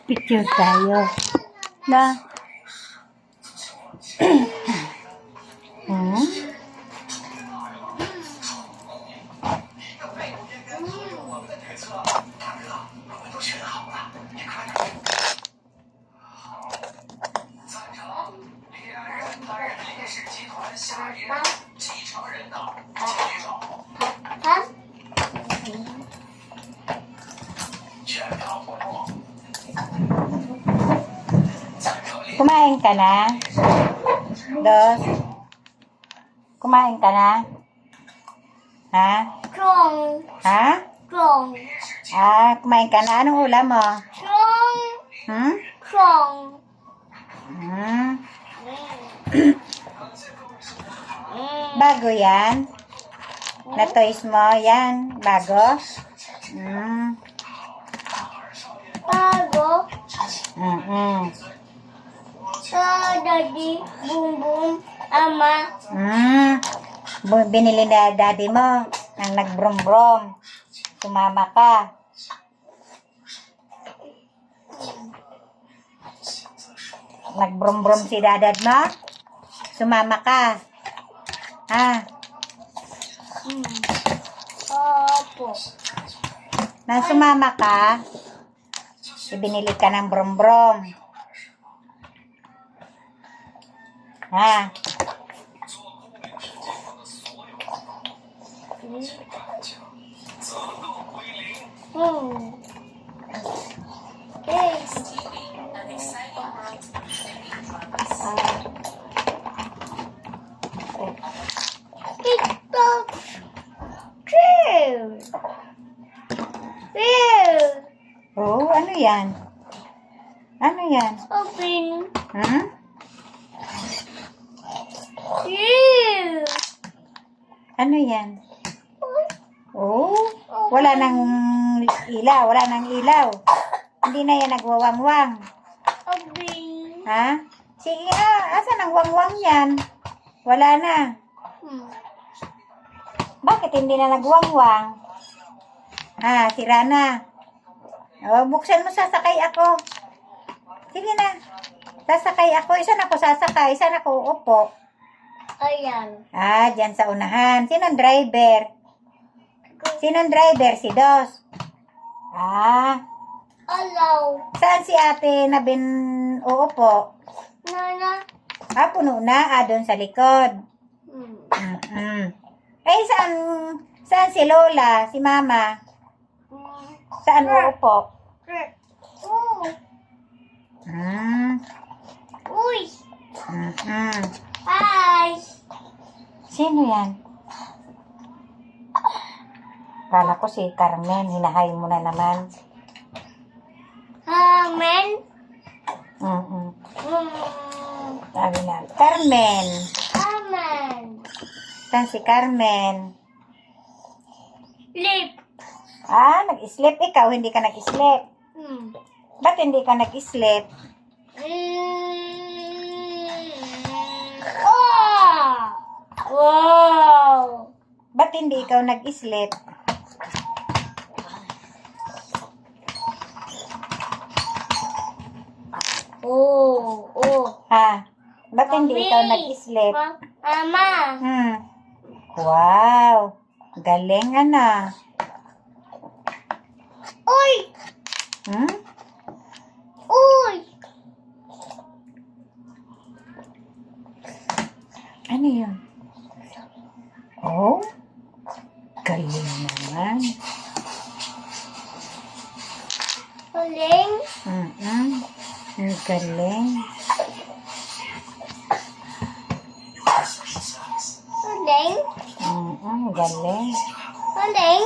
Picture tayo. Na. Hmm? Kumain ka na? Dos? Kumain ka na? Ha? Strong. Ha? Strong. Kumain ka na? Anong ulam mo? Strong. Hmm? Strong. Hmm? Bago yan? Na toys mo? Yan? Bago? Hmm? Bago. Daddy. Boom boom. Ama. Binili na daddy mo ng nagbrom-brom. Sumama ka. Nagbrom-brom si dadad mo? Sumama ka. Ha? Opo. Nang sumama ka, ibinili ka ng brom-brom. Ha? TikTok. True. True. Oh, ano yan? Ano yan? Open. Hmm? True. Ano yan? Oh, wala nang ilaw. Wala nang ilaw. Hindi na yan nagwawangwang. Open. Ha? Sige asan ang wangwang yan? Wala na. Bakit hindi na nagwangwang? Sira na. Oh, buksan mo, sasakay ako. Sige na. Sasakay ako. Isan ako sasakay? Isan ako upo? Ayan. Dyan sa unahan. Sinong driver? Sinong driver? Si Dos. Alaw. Saan si ate na uupo? Nana. Puno na. Doon sa likod. Saan si Lola? Si Mama? Saan uupo? Uy. Hi. Sino yan? Kala ko si Carmen. Hinahay mo na naman. Amen. Sabi na, Carmen. Amen. Saan si Carmen? Lip. Nag-sleep. Ikaw, hindi ka nag-sleep. Ba't hindi ka nag-sleep? Wow. Ba't hindi ikaw nag-sleep? Ba't hindi ikaw nag-sleep? Mama. Wow. Galing, ano? Uy. Uy. Ano yun? Oh? Galing naman. Galing. Ang galing. Galing. Galing. Galing.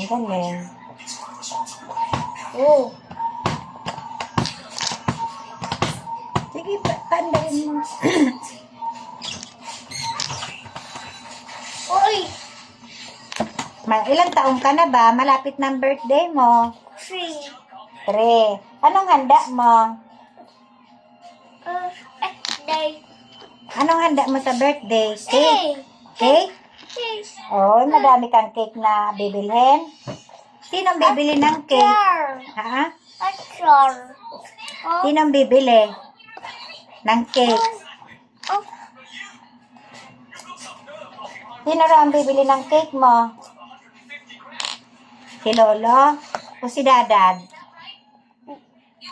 Galing. Sige, pandayin mo. Uy. Ilang taong ka na ba? Malapit ng birthday mo. 3. Anong handa mo? Day. Anong handa mo sa birthday? Cake? Cake? Oh, madami kang cake na bibilhin. Sinong bibili ng cake? Ha? Picture. Oh. Sinong bibili ng cake? Oh. Sino raw ang bibili ng cake mo? Si Lolo o si Dadad?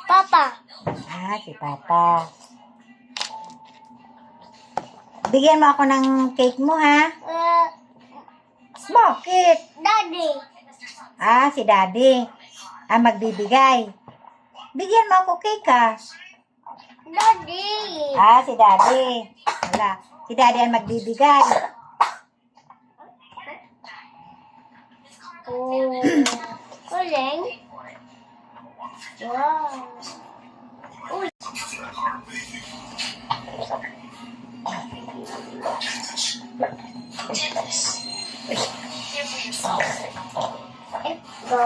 Papa. Ah, si Papa. Bigyan mo ako ng cake mo, ha? Bakit? Daddy. Ah, si Daddy. Ah, magbibigay. Bigyan mo ako cake, ha? Daddy. Ah, si Daddy. Wala. Si Daddy ang magbibigay. Oh. Uling. Wow. Uy. Ito.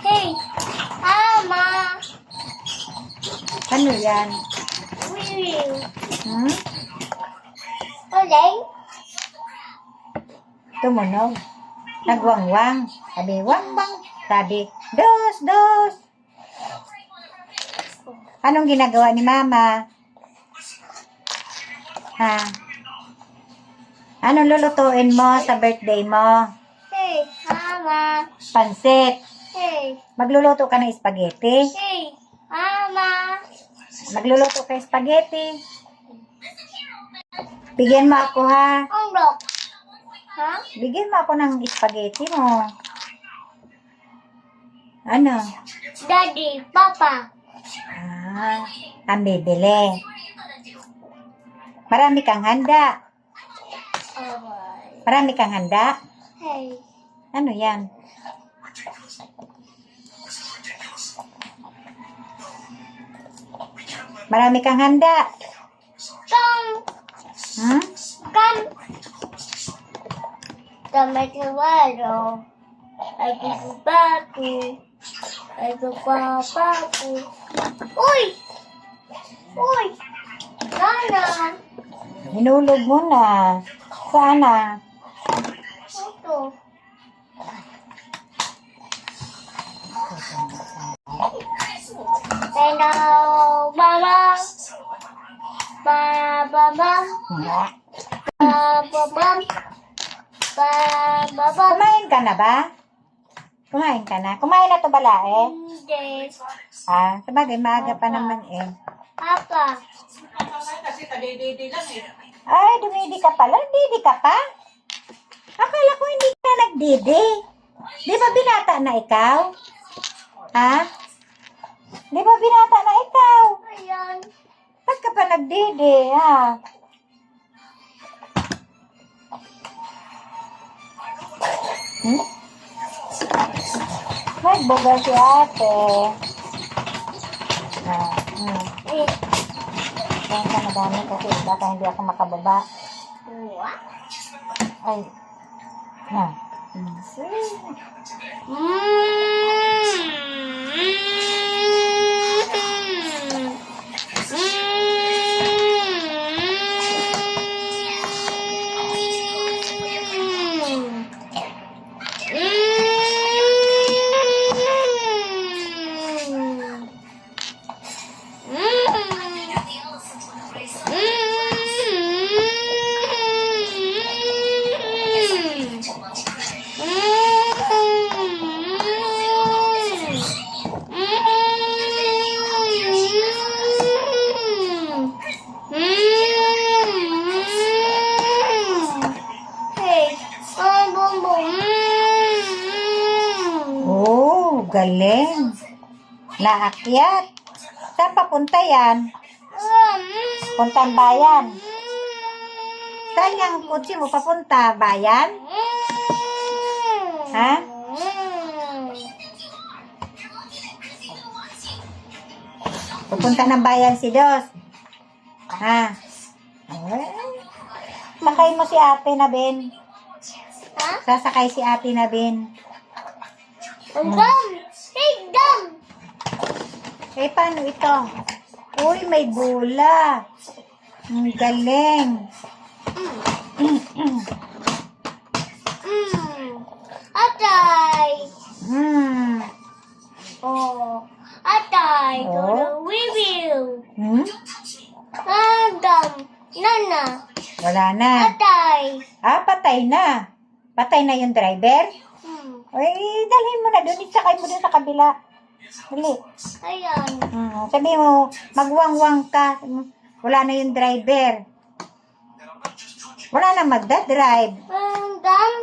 Hey, Mama. Ano yan? Will. Hmm? Uling. Tumunog. Nagwangwang. Sabi, wang-wang. Sabi, dos, dos. Anong ginagawa ni Mama? Ha? Anong lulutuin mo sa birthday mo? Hey, Mama. Pansit. Hey, Magluluto ka ng spaghetti? hey, Mama. Magluluto ka ng spaghetti? Bigyan mo ako, ha? Ondok. Ha? Bigyan mo ako ng spaghetti mo. Ano? Daddy, Papa. Ah, ang bibili. Marami kang handa. Alright. Marami kang handa. Hey. Ano yan? Marami kang handa. Kan. Hmm? Kan. Tomato. Ay, batu. Ay, papapu. Uy! Uy! Sana. Hinulog mo na. Sana. Ito. Hello, Mama. Ba-ba-ba. Ba-ba-ba. Ba-ba-ba. Kumain ka na ba? Kumain ka na? Kumain na to balae? Hindi. Ah, sabagay, maaga pa naman eh. Papa. Ay, dumidi ka pala. Didi ka pa? Akala ko hindi ka na nagdidi. Di ba binata na ikaw? Ha? Di ba binata na ikaw? Ayan. Ba't ka pa nagdidi, ha? Hmm? Nagbuga si ate. Ah, Eh. Kaya ka madami kasi baka hindi ako makababa. What? Ay. Na. Oh, galing. Naakyat. Saan papunta yan? Puntang bayan. Saan yung kutsi mo papunta? Bayan? Ha? Pupunta ng bayan si Dos. Ha? Ay. Sakay mo si ate na Ben. Ha? Sasakay si ate na Ben. Dam! Hey, dam! Eh, paano ito? Uy, may bula. Ang galing. Atay. Hmm. Oh. Atay. Oh. Review. Hmm? Dum. Nana. Wala na. Atay. Patay na. Patay na yung driver? Ay, dalhin mo na doon. Isakay mo doon sa kabila. Dali. Ayan. Sabi mo, magwangwang ka. Wala na yung driver. Wala na magdadrive. Dum.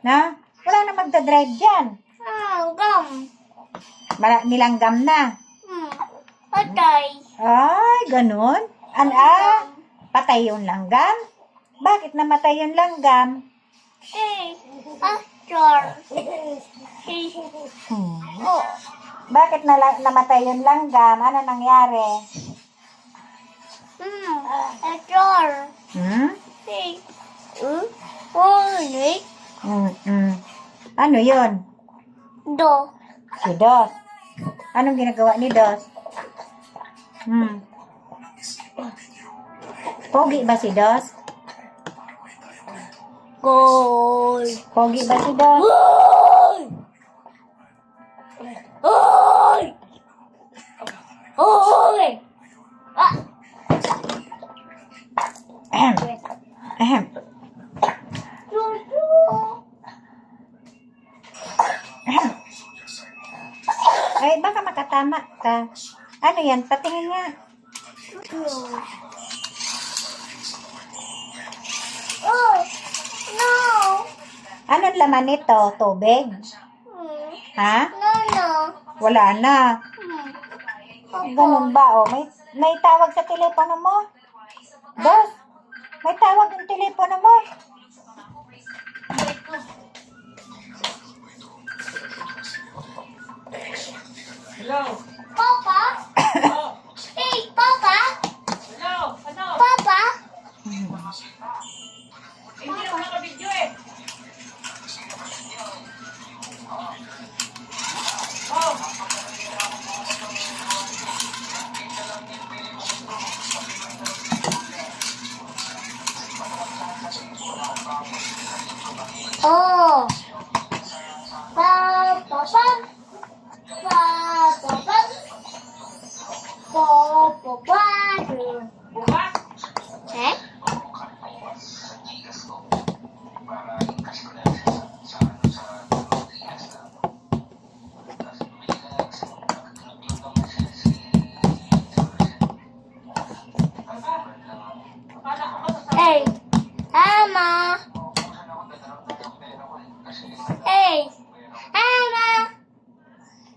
Na? Wala na magdadrive dyan. Gum. Nilanggam na. Atay. Ay, ganun. Patay yung langgam? Bakit namatay yung langgam? After. Bakit namatay yung langgam? Ano nangyari? After. Ulit. Ano yun? Do. Si Dos. Anong ginagawa ni Dos? Pogi ba si Dos? Goal. Pogi ba si Dos? Goal. Goal. Goal. Ahem. Ahem. Ahem. Ay, baka makatama ka. Ano yan? Patingin nga. Oh, no. Anong laman nito? Tubig? Ha? No. Wala na. Ganun ba? Oh, may tawag sa telepono mo? Dos, may tawag yung telepono mo? Hello? Papa? Hello? Hey, Papa? Hello? Ano? Papa? Hindi ako nakabidyo eh. Oh. Oh. Papa? Papa? Bukas? Eh? Hey, Emma. Hey, Emma.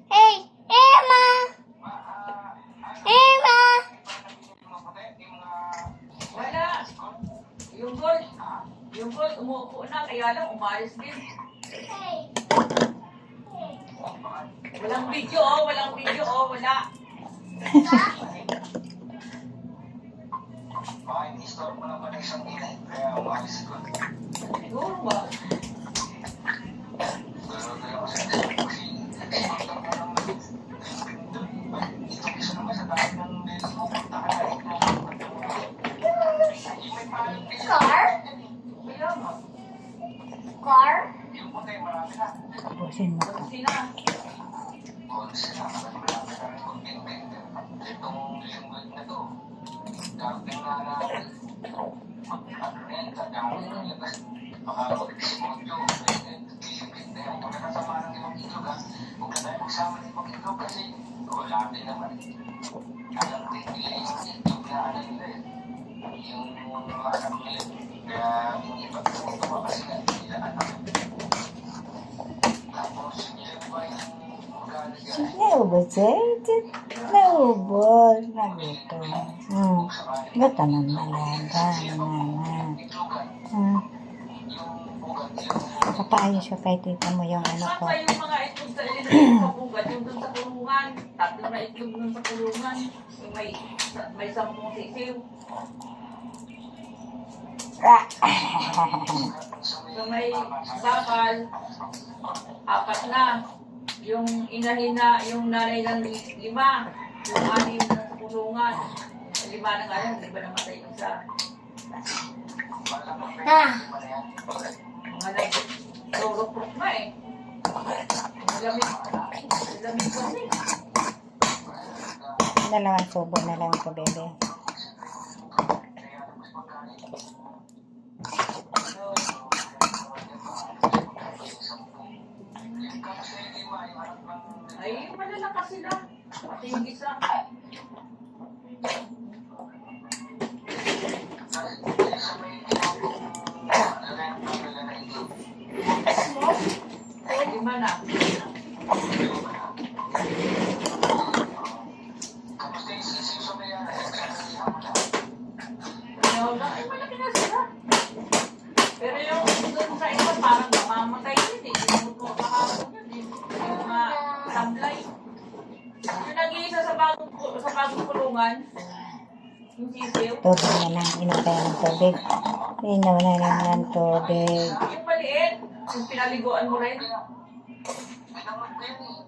Hey, Emma. Emma. Wala. Yung gold, umuupo na, kaya lang umalis din. Hey. Walang video oh, wala. Siguro ba? Car? Kaya nga. Car? Tapusin mo. Sina? Naubos eh. Naubos. Nagutom. Gata na malaga. Papaayos ko kay tita mo yung ano ko. Saka yung mga itlog sa ilim sa pugat, yung dun sa kulungan. Tatlo na itlog dun sa kulungan. Yung may 10 sisiw. So may bakal, 4 na. Yung inahin na, yung nanay ng 5. Yung 6 na sa kulungan. 5 na nga yan, 5 na matay yung isa. isa. Ah. Mga nag-rurok-rok na eh. Malamig ko eh. Dalawang subo na lang ito, bebe. Ay, malalakas sila. Pati yung isa. Lima na. Ay, malaki na sila. Pero yung doon sa iba, parang mamamatay yun eh. Yung nakakapon yun eh. Yung mga sablay. Yung nag-iisa sa bagong kulungan, yung sisiw. Tubig na lang. Inom tayo ng tubig. Inom na lang ng tubig. Yung maliit, yung pinaliguan mo rin.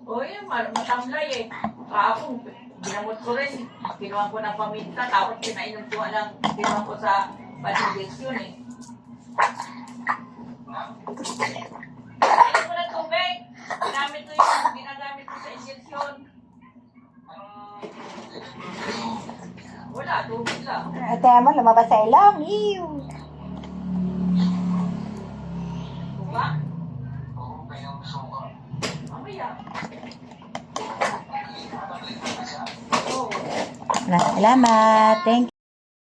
O yun, matamlay eh. Kahapon, ginamot ko rin. Kinuha ko ng paminta, tapos pinainom ko ng kinuha ko sa patingestion eh. Pinainom ko ng tubig. Ginamit ko yung ginagamit ko sa injection. Wala, tubig lang. At mo, lumabas sa ilong. Ew! Diba? Mamaya. Salamat. Thank you.